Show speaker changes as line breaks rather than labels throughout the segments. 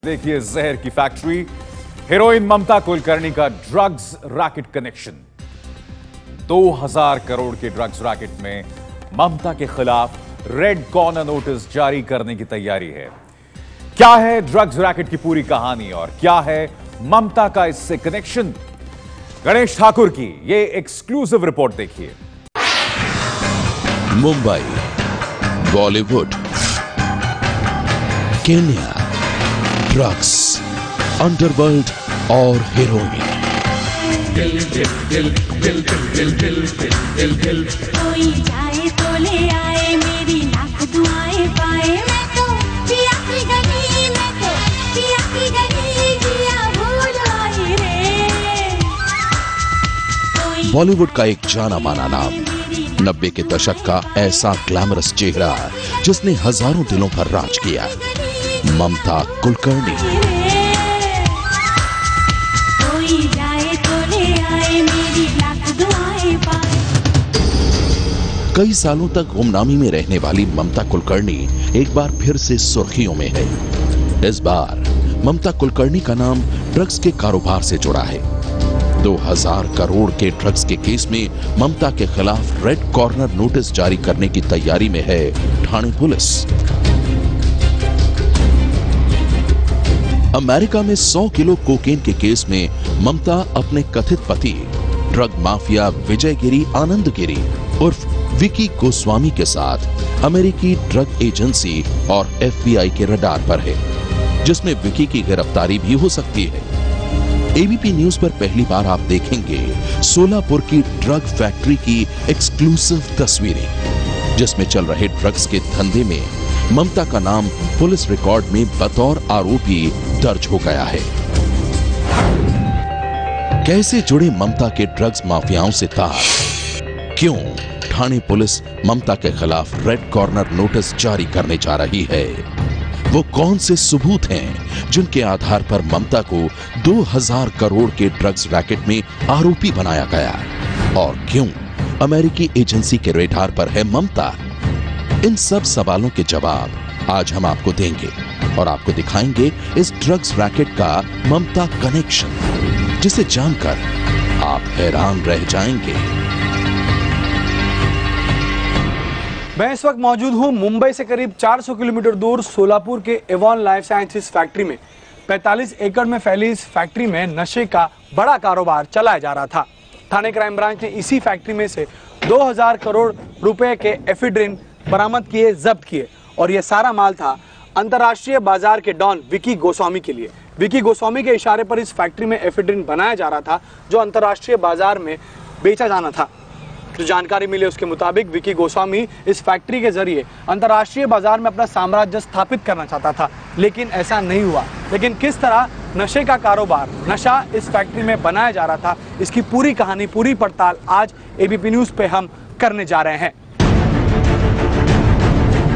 देखिए जहर की फैक्ट्री, हीरोइन ममता कुलकर्णी का ड्रग्स रैकेट कनेक्शन। 2000 करोड़ के ड्रग्स रैकेट में ममता के खिलाफ रेड कॉर्नर नोटिस जारी करने की तैयारी है। क्या है ड्रग्स रैकेट की पूरी कहानी और क्या है ममता का इससे कनेक्शन? गणेश ठाकुर की यह एक्सक्लूसिव रिपोर्ट देखिए।
Mumbai, Bollywood, Kenya, drugs, underworld और हीरोइन।
कोई जाए तो ले आए, मेरी लाख दुआएं पाए। मैं तो पिया की गली, मैं तो पिया की गली, जिया भूल आई रे।
बॉलीवुड का एक जाना माना नाम, 90 के दशक का ऐसा ग्लैमरस चेहरा जिसने हजारों दिलों पर राज किया, ममता कुलकर्णी।
कोई जाए तो ले आए, मेरी लाख दुआएं पाए।
कई सालों तक गुमनामी में रहने वाली ममता कुलकर्णी एक बार फिर से सुर्खियों में है। इस बार ममता कुलकर्णी का नाम ड्रग्स के कारोबार से जुड़ा है। 2000 करोड़ के ड्रग्स के केस में ममता के खिलाफ रेड कॉर्नर नोटिस जारी करने की तैयारी में है ठाणे पुलिस। अमेरिका में 100 किलो कोकेन के केस में ममता अपने कथित पति ड्रग माफिया विजय गिरी आनंद गिरी उर्फ विकी गोस्वामी के साथ अमेरिकी ड्रग एजेंसी और FBI के रडार पर है, जिसमें विकी की गिरफ्तारी भी हो सकती है। एबीपी न्यूज पर पहली बार आप देखेंगे सोलापुर की ड्रग फैक्ट्री की एक्सक्लूसिव तस्वीरें, जिसमें चल रहे ड्रग्स के धंधे में ममता का नाम पुलिस रिकॉर्ड में बतौर आरोपी दर्ज हो गया है। कैसे जुड़े ममता के ड्रग्स माफियाओं से तार? क्यों ठाणे पुलिस ममता के खिलाफ रेड कॉर्नर नोटिस जारी करने जा रही है? वो कौन से सबूत हैं जिनके आधार पर ममता को 2000 करोड़ के ड्रग्स रैकेट में आरोपी बनाया गया? और क्यों अमेरिकी एजेंसी के रेडार पर है ममता? इन सब सवालों के जवाब आज हम आपको देंगे और आपको दिखाएंगे इस ड्रग्स रैकेट का ममता कनेक्शन, जिसे जानकर आप हैरान रह जाएंगे।
मैं इस वक्त मौजूद हूं मुंबई से करीब 400 किलोमीटर दूर सोलापुर के एवॉन लाइफ साइंसेस फैक्ट्री में। 45 एकड़ में फैली इस फैक्ट्री में नशे का बड़ा कारोबार चलाया जा रहा था। थाने क्राइम ब्रांच ने इसी फैक्ट्री में से 2000 करोड़ रुपए के एफिड्रिन बरामद किए, जब्त किए, और यह सारा माल था अंतर्राष्ट्रीय बाजार के डॉन विकी गोस्वामी के लिए। विकी गोस्वामी के इशारे पर इस फैक्ट्री में एफिड्रिन बनाया जा रहा था, जो अंतर्राष्ट्रीय बाजार में बेचा जाना था। जो जानकारी मिली उसके मुताबिक विकी गोस्वामी इस फैक्ट्री के जरिए अंतर्राष्ट्रीय बाजार में अपना साम्राज्य स्थापित करना चाहता था, लेकिन ऐसा नहीं हुआ। लेकिन किस तरह नशे का कारोबार, नशा इस फैक्ट्री में बनाया जा रहा था, इसकी पूरी कहानी, पूरी पड़ताल आज एबीपी न्यूज पे हम करने जा रहे हैं।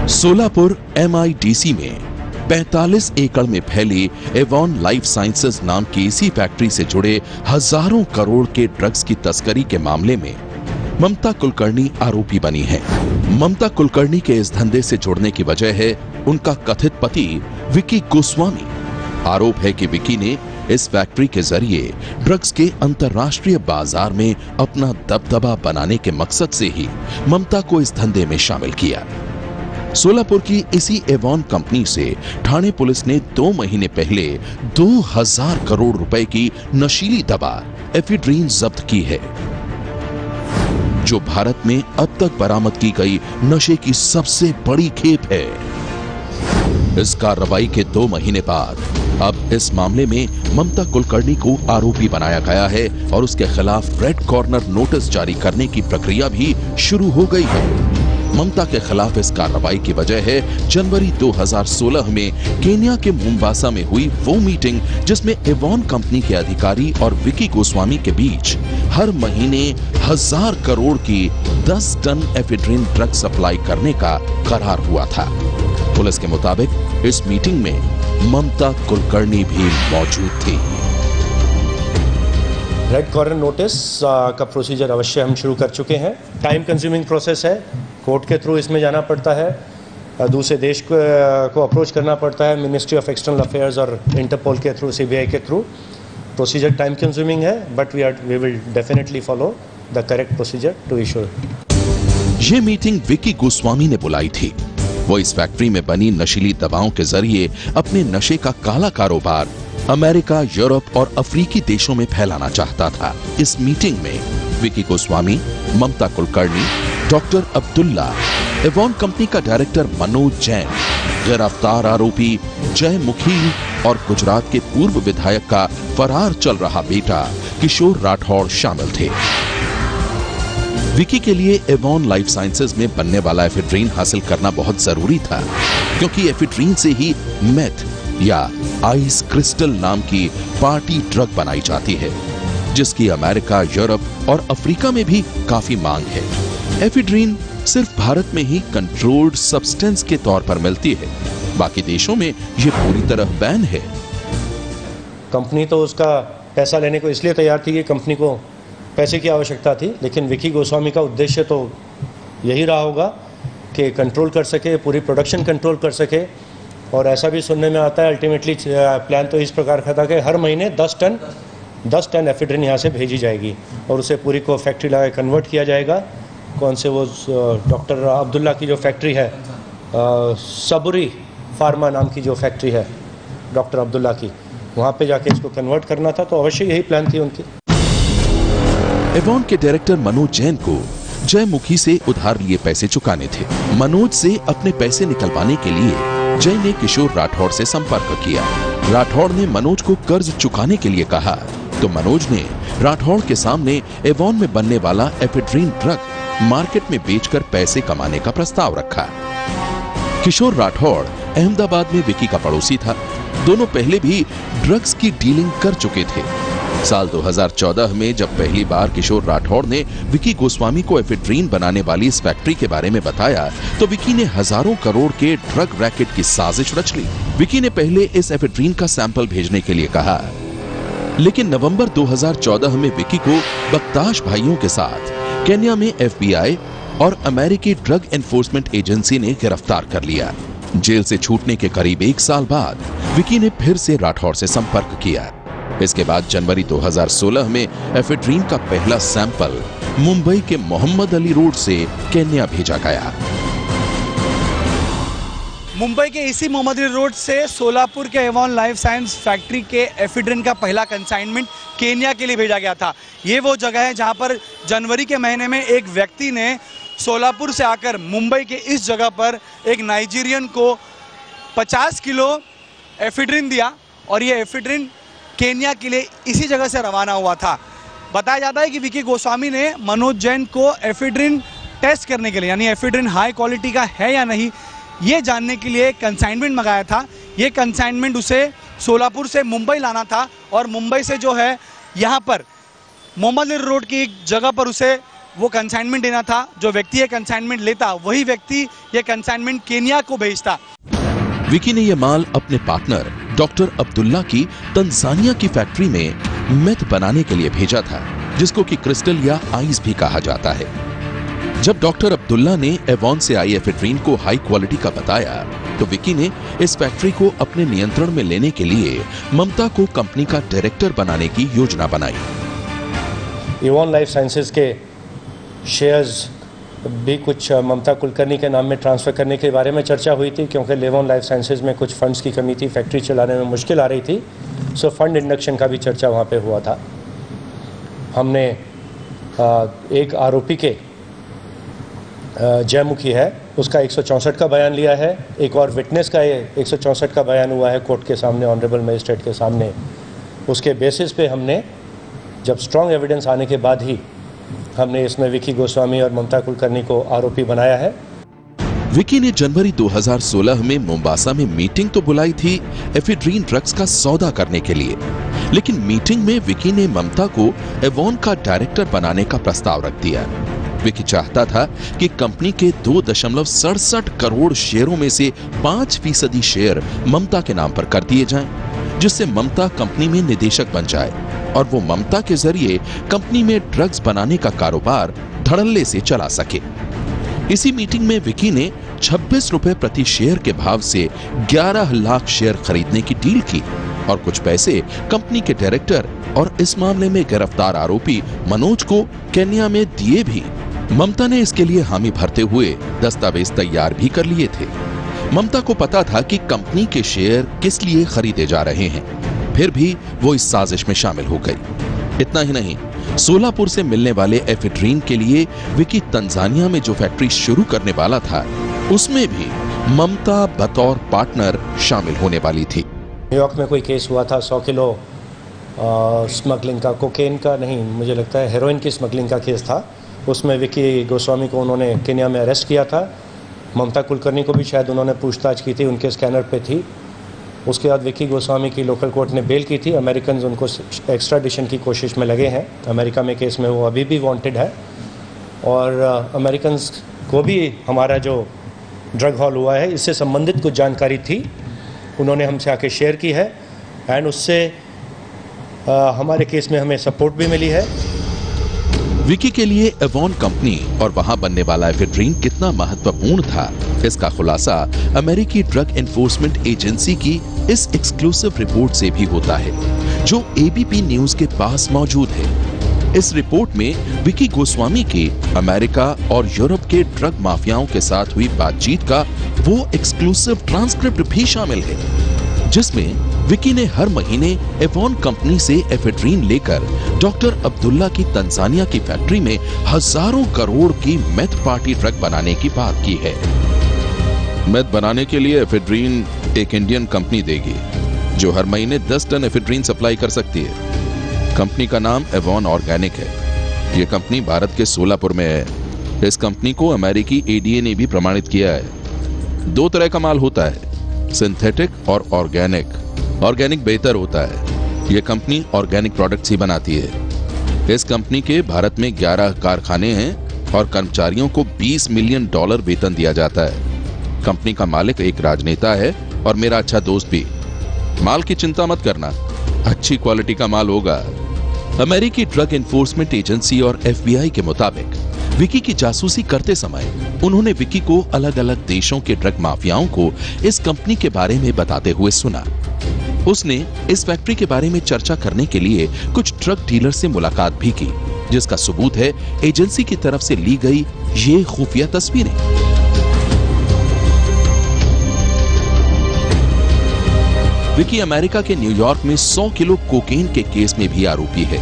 सोलापुर MIDC में 45 एकड़ में फैली एवॉन लाइफ साइंसेस नाम की इसी फैक्ट्री से जुड़े हजारों करोड़ के ड्रग्स की तस्करी के मामले में ममता कुलकर्णी आरोपी बनी है। ममता कुलकर्णी के इस धंधे से जुड़ने की वजह है उनका कथित पति विकी गोस्वामी। आरोप है कि विकी ने इस फैक्ट्री के जरिए ड्रग्स के अंतर्राष्ट्रीय बाजार में अपना दबदबा बनाने के मकसद से ही ममता को इस धंधे में शामिल किया। सोलापुर की इसी एवॉन कंपनी से ठाणे पुलिस ने 2 महीने पहले 2000 करोड़ रुपए की नशीली दवा एफिड्रिन जब्त की है, जो भारत में अब तक बरामद की गई नशे की सबसे बड़ी खेप है। इस कार्रवाई के 2 महीने बाद अब इस मामले में ममता कुलकर्णी को आरोपी बनाया गया है और उसके खिलाफ रेड कॉर्नर नोटिस जारी करने की प्रक्रिया भी शुरू हो गई है। ममता के खिलाफ इस कार्रवाई की वजह है जनवरी 2016 में केन्या के मुंबासा में हुई वो मीटिंग, जिसमें एवॉन कंपनी के अधिकारी और विकी गोस्वामी के बीच हर महीने 1000 करोड़ की 10 टन एफिड्रिन ड्रग सप्लाई करने का करार हुआ था। पुलिस के मुताबिक इस मीटिंग में ममता कुलकर्णी भी मौजूद थी।
रेड कॉर्नर नोटिस का प्रोसीजर अवश्य हम शुरू कर चुके हैं। टाइम कंज्यूमिंग प्रोसेस है, कोर्ट के थ्रू इसमें जाना पड़ता है। दूसरे देश को अप्रोच करना पड़ता है मिनिस्ट्री ऑफ एक्सटर्नल अफेयर्स और इंटरपोल के थ्रू, सीबीआई के थ्रू। प्रोसीजर टाइम कंज्यूमिंग है, but we will definitely follow the correct procedure to issue.
ये मीटिंग विकी गोस्वामी ने बुलाई थी। वो इस फैक्ट्री में बनी नशीली दवाओं के जरिए अपने नशे का काला कारोबार अमेरिका, यूरोप और अफ्रीकी देशों में फैलाना चाहता था। इस मीटिंग में Vicky Goswami, Mamta Kulkarni, doctor Abdullah, Avon company का डायरेक्टर मनोज जैन, गिरफ्तार आरोपी जय मुखी और गुजरात के पूर्व विधायक का फरार चल रहा बेटा किशोर राठौड़ शामिल थे। विकी के लिए एवॉन लाइफ साइंसेज में बनने वाला एफेड्रीन हासिल करना बहुत जरूरी था, क्योंकि एफेड्रीन से ही मेथ या आइस क्रिस्टल नाम की पार्टी ड्रग बनाई जाती है, जिसकी अमेरिका, यूरोप और अफ्रीका में भी काफी मांग है। एफेड्रीन सिर्फ भारत में ही कंट्रोल्ड सब्सटेंस के तौर पर मिलती है, बाकी देशों में यह पूरी तरह बैन है।
कंपनी तो उसका पैसा लेने को इसलिए तैयार थी कि कंपनी को पैसे की आवश्यकता थी, लेकिन विकी गोस्वामी का उद्देश्य तो यही रहा होगा कि कंट्रोल कर सके, पूरी प्रोडक्शन कंट्रोल कर सके। और ऐसा भी सुनने में आता है अल्टीमेटली प्लान तो इस प्रकार का था कि हर महीने 10 टन एफेड्रिन यहाँ से भेजी जाएगी और उसे पूरी को फैक्ट्री लगा कन्वर्ट किया जाएगा। कौन से वो डॉक्टर अब्दुल्ला की जो फैक्ट्री है, सबुरी फार्मा नाम की जो फैक्ट्री है डॉक्टर अब्दुल्ला की, वहाँ पे जाके इसको कन्वर्ट करना था। तो अवश्य यही प्लान थी उनकी।
एवॉन के डायरेक्टर मनोज जैन को जयमुखी से उधार लिए पैसे चुकाने थे। मनोज से अपने पैसे निकलवाने के लिए जय ने किशोर राठौड़ से संपर्क किया। राठौड़ ने मनोज को कर्ज चुकाने के लिए कहा, तो मनोज ने राठौड़ के सामने एवॉन में बनने वाला एफेड्रीन ड्रग मार्केट में बेचकर पैसे कमाने का प्रस्ताव रखा। किशोर राठौड़ अहमदाबाद में विकी का पड़ोसी था। दोनों पहले भी ड्रग्स की डीलिंग कर चुके थे। साल 2014 में जब पहली बार किशोर राठौड़ ने विकी गोस्वामी को एफेड्रीन बनाने वाली इस फैक्ट्री के बारे में बताया, तो विकी ने हजारों करोड़ के ड्रग रैकेट की साजिश रच ली। विकी ने पहले इस एफेड्रीन का सैंपल भेजने के लिए कहा, लेकिन नवंबर 2014 में विकी को बख्ताश भाइयों के साथ केन्या में FBI और अमेरिकी ड्रग एनफोर्समेंट एजेंसी ने गिरफ्तार कर लिया। जेल से छूटने के करीब 1 साल बाद विकी ने फिर से राठौड़ से संपर्क किया। इसके बाद जनवरी 2016 में एफेड्रीन का पहला सैंपल मुंबई के मोहम्मद अली रोड से केन्या भेजा गया।
मुंबई के इसी मोहम्मद अली रोड से सोलापुर के एवॉन लाइफ साइंस फैक्ट्री के एफेड्रिन का पहला कंसाइनमेंट केन्या के लिए भेजा गया था। ये वो जगह है जहां पर जनवरी के महीने में एक व्यक्ति ने सोलापुर से आकर मुंबई के इस जगह पर एक नाइजीरियन को 50 किलो एफेड्रिन दिया और ये एफेड्रिन केन्या के लिए इसी जगह से रवाना हुआ था। बताया जाता है कि विकी गोस्वामी ने मनोज जैन को एफेड्रिन टेस्ट करने के लिए, यानी एफेड्रिन हाई क्वालिटी का है या नहीं, ये जानने के लिए कंसाइनमेंट मंगाया था। ये कंसाइनमेंट उसे सोलापुर से मुंबई लाना था और मुंबई से जो है यहाँ पर मोहम्मद अली रोड की एक जगह पर उसे वो कंसाइनमेंट देना था। जो व्यक्ति ये कंसाइनमेंट लेता, वही व्यक्ति ये कंसाइनमेंट केन्या को भेजता।
विकी ने यह माल अपने पार्टनर डॉक्टर अब्दुल्ला की तंजानिया की फैक्ट्री में मेथ बनाने के लिए भेजा था, जिसको कि क्रिस्टल या आइस भी कहा जाता है। जब डॉक्टर अब्दुल्ला ने एवॉन से आई एफेड्रीन को हाई क्वालिटी का बताया, तो विकी ने इस फैक्ट्री को अपने नियंत्रण में लेने के लिए ममता को कंपनी का डायरेक्टर बनाने की योजना बनाई।
एवॉन लाइफ साइंसेज के शेयर्स भी कुछ ममता कुलकर्णी के नाम में ट्रांसफ़र करने के बारे में चर्चा हुई थी, क्योंकि एवॉन लाइफ साइंसेज में कुछ फंड्स की कमी थी, फैक्ट्री चलाने में मुश्किल आ रही थी। सो फंड इंडक्शन का भी चर्चा वहाँ पे हुआ था। हमने एक आरोपी के जयमुखी है, उसका 164 का बयान लिया है। एक और विटनेस का 164 का बयान हुआ है कोर्ट के सामने, ऑनरेबल मजिस्ट्रेट के सामने। उसके बेसिस पे हमने, जब स्ट्रॉन्ग एविडेंस आने के बाद ही हमने इसमें विकी गोस्वामी और ममता कुलकर्णी को आरोपी बनाया है।
विकी ने जनवरी 2016 में मोम्बासा में मीटिंग तो बुलाई थी एफेड्रीन ड्रग्स का सौदा करने के लिए, लेकिन मीटिंग में विकी ने ममता को एवॉन का डायरेक्टर बनाने का प्रस्ताव रख दिया। विकी चाहता था कि कंपनी के 2.67 करोड़ शेयरों में से 5% शेयर ममता के नाम पर कर दिए जाएं, जिससे ममता कंपनी में निदेशक बन जाए और वो ममता के जरिए कंपनी में ड्रग्स बनाने का कारोबार धड़ल्ले से चला सके। इसी मीटिंग में विकी ने 26 रुपए प्रति शेयर के भाव से 11 लाख शेयर खरीदने की डील की और कुछ पैसे कंपनी के डायरेक्टर और इस मामले में गिरफ्तार आरोपी मनोज को केन्या में दिए भी। ममता ने इसके लिए हामी भरते हुए दस्तावेज तैयार भी कर लिए थे। ममता को पता था कि कंपनी के शेयर किस लिए खरीदे जा रहे हैं, फिर भी वो इस साजिश में शामिल हो गई। इतना ही नहीं, सोलापुर से मिलने वाले एफेड्रीन के लिए विकी तंजानिया में जो फैक्ट्री शुरू करने वाला था, उसमें भी ममता बतौर पार्टनर शामिल होने वाली थी।
न्यूयॉर्क में कोई केस हुआ था 100 किलो स्मगलिंग का, कोकेन का नहीं, मुझे लगता है हेरोइन की स्मगलिंग का केस था। उसमें विकी गोस्वामी को उन्होंने केन्या में अरेस्ट किया था। ममता कुलकर्णी को भी शायद उन्होंने पूछताछ की थी, उनके स्कैनर पे थी। उसके बाद विकी गोस्वामी की लोकल कोर्ट ने बेल की थी। अमेरिकन उनको एक्स्ट्राडिशन की कोशिश में लगे हैं। अमेरिका में केस में वो अभी भी वांटेड है। और अमेरिकन को भी हमारा जो ड्रग हॉल हुआ है इससे संबंधित कुछ जानकारी थी, उन्होंने हमसे आके शेयर की है एंड उससे हमारे केस में हमें सपोर्ट भी मिली है।
विकी के लिए एवॉन कंपनी और वहां बनने वाला एफेड्रीन कितना महत्वपूर्ण था, इसका खुलासा अमेरिकी ड्रग एनफोर्समेंट एजेंसी की इस एक्सक्लूसिव रिपोर्ट से भी होता है, जो एबीपी न्यूज के पास मौजूद है। इस रिपोर्ट में विकी गोस्वामी की अमेरिका और यूरोप के ड्रग माफियाओं के साथ हुई बातचीत का वो एक्सक्लूसिव ट्रांसक्रिप्ट भी शामिल है, जिसमें विकी ने हर महीने एवॉन कंपनी से एफेड्रीन लेकर डॉक्टर अब्दुल्ला की तंजानिया की फैक्ट्री में हजारों करोड़ की मेथ पार्टी ड्रग बनाने की बात की है। मेथ बनाने के लिए एफेड्रीन एक इंडियन कंपनी देगी, जो हर महीने 10 टन एफेड्रीन सप्लाई कर सकती है। कंपनी का नाम एवॉन ऑर्गेनिक है। यह कंपनी भारत के सोलापुर में है। इस कंपनी को अमेरिकी एडीए ने भी प्रमाणित किया है। 2 तरह का माल होता है, सिंथेटिक और ऑर्गेनिक। ऑर्गेनिक बेहतर होता है। यह कंपनी ऑर्गेनिक प्रोडक्ट्स ही बनाती है। इस कंपनी के भारत में 11 कारखाने हैं और कर्मचारियों को $20 मिलियन वेतन दिया जाता है। कंपनी का मालिक एक राजनेता है और मेरा अच्छा दोस्त भी। माल की चिंता मत करना, अच्छी क्वालिटी का माल होगा। अमेरिकी ड्रग एनफोर्समेंट एजेंसी और एफबीआई के मुताबिक विकी की जासूसी करते समय उन्होंने विकी को अलग अलग देशों के ड्रग माफियाओं को इस कंपनी के बारे में बताते हुए सुना। उसने इस फैक्ट्री के बारे में चर्चा करने के लिए कुछ ड्रग डीलर से मुलाकात भी की, जिसका सबूत है एजेंसी की तरफ से ली गई ये खुफिया तस्वीरें। विकी अमेरिका के न्यूयॉर्क में 100 किलो कोकेन के केस में भी आरोपी है।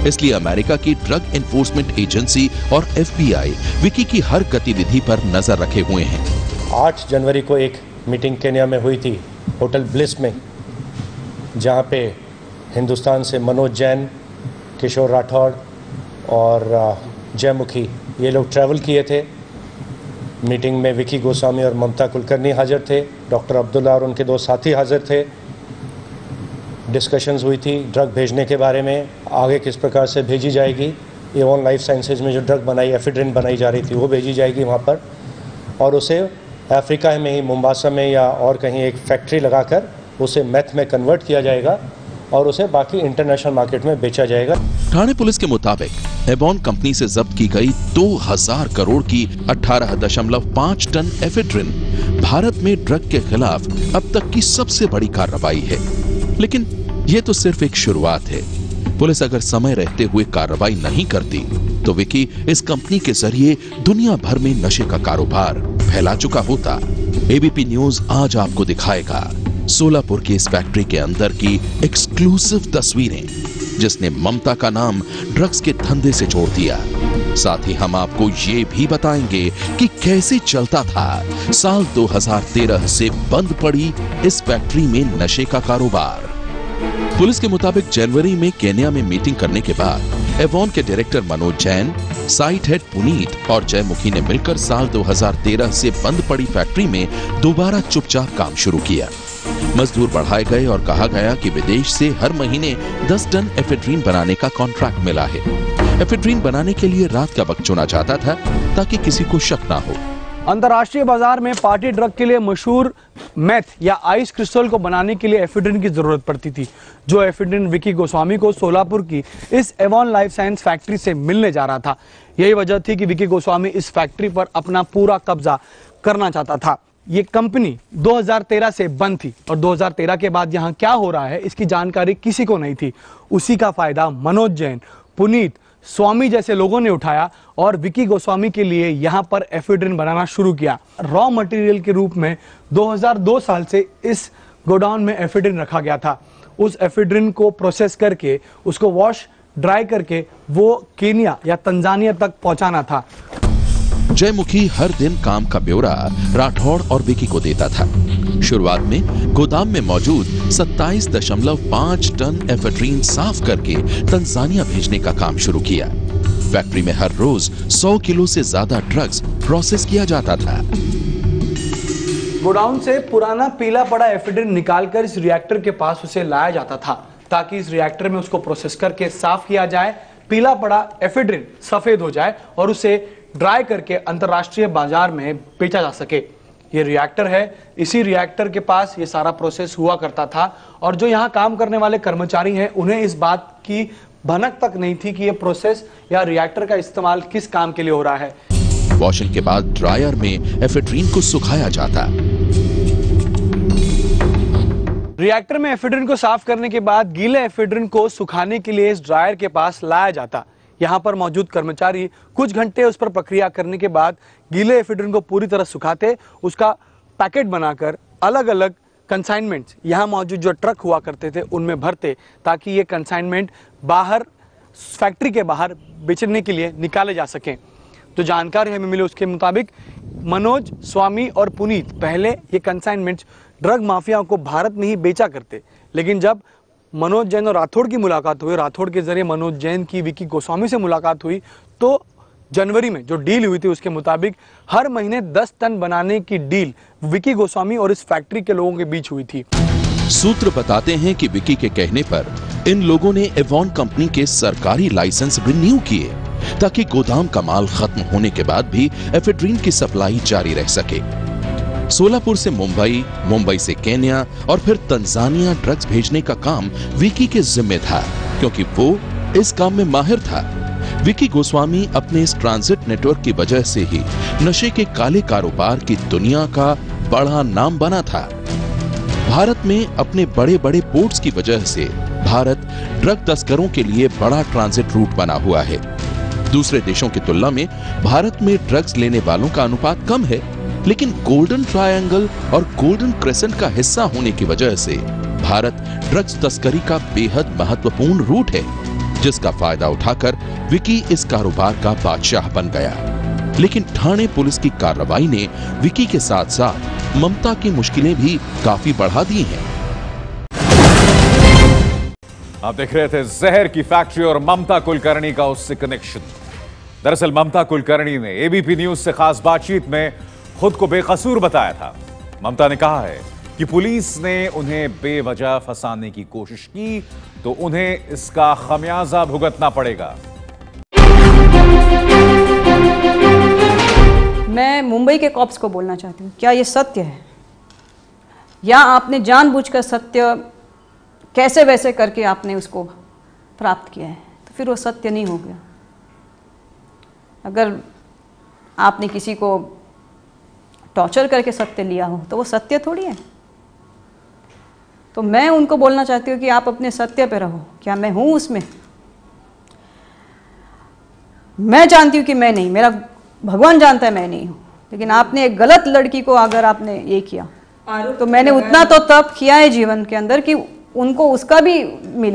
इसलिए अमेरिका की ड्रग एनफोर्समेंट एजेंसी और एफबीआई विकी की हर गतिविधि पर नजर रखे हुए हैं।
8 जनवरी को एक मीटिंग केन्या में हुई थी होटल ब्लिस में, जहाँ पे हिंदुस्तान से मनोज जैन, किशोर राठौड़ और जयमुखी ये लोग ट्रैवल किए थे। मीटिंग में विकी गोस्वामी और ममता कुलकर्णी हाजिर थे। डॉक्टर अब्दुल्ला और उनके 2 साथी हाजिर थे। डिस्कशंस हुई थी ड्रग भेजने के बारे में, आगे किस प्रकार से भेजी जाएगी। एवॉन लाइफ साइंसेज में जो ड्रग बनाई, एफेड्रिन बनाई जा रही थी, वो भेजी जाएगी वहाँ पर और उसे अफ्रीका में ही मोम्बासा में या और कहीं एक फैक्ट्री लगाकर उसे मेथ में कन्वर्ट किया जाएगा और उसे बाकी इंटरनेशनल मार्केट में बेचा जाएगा।
ठाणे पुलिस के मुताबिक एवॉन कंपनी से जब्त की गई 2000 करोड़ की 18.5 टन एफेड्रिन भारत में ड्रग के खिलाफ अब तक की सबसे बड़ी कार्रवाई है। लेकिन यह तो सिर्फ एक शुरुआत है। पुलिस अगर समय रहते हुए कार्रवाई नहीं करती तो विकी इस कंपनी के जरिए दुनिया भर में नशे का कारोबार फैला चुका होता। एबीपी न्यूज आज आपको दिखाएगा सोलापुर की इस फैक्ट्री के अंदर की एक्सक्लूसिव तस्वीरें, जिसने ममता का नाम ड्रग्स के धंधे से जोड़ दिया। साथ ही हम आपको ये भी बताएंगे कि कैसे चलता था साल 2013 से बंद पड़ी इस फैक्ट्री में नशे का कारोबार। पुलिस के मुताबिक जनवरी में केन्या में मीटिंग करने के बाद एवॉन के director Manoj Jain, site head Puneet और जयमुखी ने मिलकर साल 2013 से बंद पड़ी फैक्ट्री में दोबारा चुपचाप काम शुरू किया। मजदूर बढ़ाए गए और कहा गया कि विदेश से हर महीने 10 टन एफेड्रीन बनाने का कॉन्ट्रैक्ट मिला है। एफेड्रीन बनाने के लिए रात का वक्त चुना जाता था ताकि किसी को शक ना हो।
अंतर्राष्ट्रीय बाजार में पार्टी ड्रग के लिए मशहूर मेथ या आइस क्रिस्टल को बनाने के लिए एफेड्रिन की जरूरत पड़ती थी, जो एफेड्रिन विकी गोस्वामी को सोलापुर की इस एवॉन लाइफ साइंस फैक्ट्री से मिलने जा रहा था। यही वजह थी कि विकी गोस्वामी इस फैक्ट्री पर अपना पूरा कब्जा करना चाहता था। ये कंपनी 2013 से बंद थी और 2013 के बाद यहाँ क्या हो रहा है इसकी जानकारी किसी को नहीं थी। उसी का फायदा मनोज जैन, पुनीत, स्वामी जैसे लोगों ने उठाया और विकी गोस्वामी के लिए यहाँ पर एफेड्रिन बनाना शुरू किया। रॉ मटेरियल के रूप में 2002 साल से इस गोडाउन में एफेड्रिन रखा गया था। उस एफेड्रिन को प्रोसेस करके उसको वॉश ड्राई करके वो केनिया या तंजानिया तक पहुंचाना था।
जयमुखी हर दिन काम का ब्यौरा राठौड़ और विकी को देता था। शुरुआत में गोदाम में मौजूद 27.5 टन एफेड्रिन साफ करके तंजानिया भेजने का काम शुरू किया। फैक्ट्री में हर रोज 100 किलो से ज्यादा ड्रग्स प्रोसेस किया जाता था।
गोडाउन से पुराना पीला पड़ा एफेड्रिन निकालकर इस रिएक्टर के पास उसे लाया जाता था ताकि इस रिएक्टर में उसको प्रोसेस करके साफ किया जाए, पीला पड़ा एफेड्रिन सफेद हो जाए और उसे ड्राई करके अंतर्राष्ट्रीय बाजार में बेचा जा सके। ये रिएक्टर है, इसी रिएक्टर के पास ये सारा प्रोसेस हुआ करता था और जो यहाँ काम करने वाले कर्मचारी हैं उन्हें इस बात की भनक तक नहीं थी कि ये प्रोसेस या रिएक्टर का इस्तेमाल किस काम के लिए हो रहा है।
वॉशिंग के बाद ड्रायर में एफेड्रिन को सुखाया जाता।
रिएक्टर में एफेड्रिन को साफ करने के बाद गीले एफेड्रिन को सुखाने के लिए इस ड्रायर के पास लाया जाता। यहाँ पर मौजूद कर्मचारी कुछ घंटे उस पर प्रक्रिया करने के बाद गीले एफेड्रिन को पूरी तरह सुखाते, उसका पैकेट बनाकर अलग अलग कंसाइनमेंट्स यहाँ मौजूद जो ट्रक हुआ करते थे उनमें भरते ताकि ये कंसाइनमेंट बाहर फैक्ट्री के बाहर बेचने के लिए निकाले जा सकें। जो जानकारी हमें मिली उसके मुताबिक मनोज, स्वामी और पुनीत पहले ये कंसाइनमेंट्स ड्रग माफियाओं को भारत में ही बेचा करते, लेकिन जब मनोज जैन और राठौड़ की मुलाकात हुई, राठौड़ के जरिए मनोज जैन की विकी गोस्वामी से मुलाकात हुई, तो जनवरी में जो डील हुई थी उसके मुताबिक हर महीने 10 टन बनाने की डील विकी गोस्वामी और इस फैक्ट्री के लोगों के बीच हुई थी।
सूत्र बताते हैं कि विकी के कहने पर इन लोगों ने एवॉन कंपनी के सरकारी लाइसेंस रिन्यू किए ताकि गोदाम का माल खत्म होने के बाद भी एफेड्रिन की सप्लाई जारी रह सके। सोलापुर से मुंबई, मुंबई से केन्या और फिर तंजानिया ड्रग्स भेजने का काम विकी के जिम्मे था क्योंकि वो इस काम में माहिर था। विकी गोस्वामी अपने इस ट्रांजिट नेटवर्क की वजह से ही नशे के काले कारोबार की दुनिया का बड़ा नाम बना था। भारत में अपने बड़े बड़े पोर्ट्स की वजह से भारत ड्रग तस्करों के लिए बड़ा ट्रांजिट रूट बना हुआ है। दूसरे देशों की तुलना में भारत में ड्रग्स लेने वालों का अनुपात कम है, लेकिन गोल्डन ट्रायंगल और गोल्डन क्रेसेंट का हिस्सा होने की वजह से भारत ड्रग्स तस्करी का बेहद महत्वपूर्ण रूट है, जिसका फायदा उठाकर विकी इस कारोबार का बादशाह बन गया। लेकिन ठाणे पुलिस की कार्रवाई ने विकी के साथ साथ ममता की मुश्किलें भी काफी बढ़ा दी हैं।
आप देख रहे थे जहर की फैक्ट्री और ममता कुलकर्णी का उससे कनेक्शन। दरअसल ममता कुलकर्णी ने एबीपी न्यूज से खास बातचीत में खुद को बेकसूर बताया था। ममता ने कहा है कि पुलिस ने उन्हें बेवजह फंसाने की कोशिश की तो उन्हें इसका खमियाजा भुगतना पड़ेगा।
मैं मुंबई के कॉप्स को बोलना चाहती हूँ, क्या ये सत्य है या आपने जानबूझकर सत्य कैसे वैसे करके आपने उसको प्राप्त किया है? तो फिर वो सत्य नहीं हो गया। अगर आपने किसी को टॉर्चर करके सत्य लिया हो तो वो सत्य थोड़ी है। तो मैं उनको बोलना चाहती हूँ कि आप अपने सत्य पे रहो। क्या मैं हूँ उसमें? मैं जानती हूँ कि मैं नहीं, मेरा भगवान जानता है मैं नहीं हूँ। लेकिन आपने एक गलत लड़की को अगर आपने ये किया तो मैंने उतना तो तप किया है जीवन के अंदर कि उनको उसका भी मिले।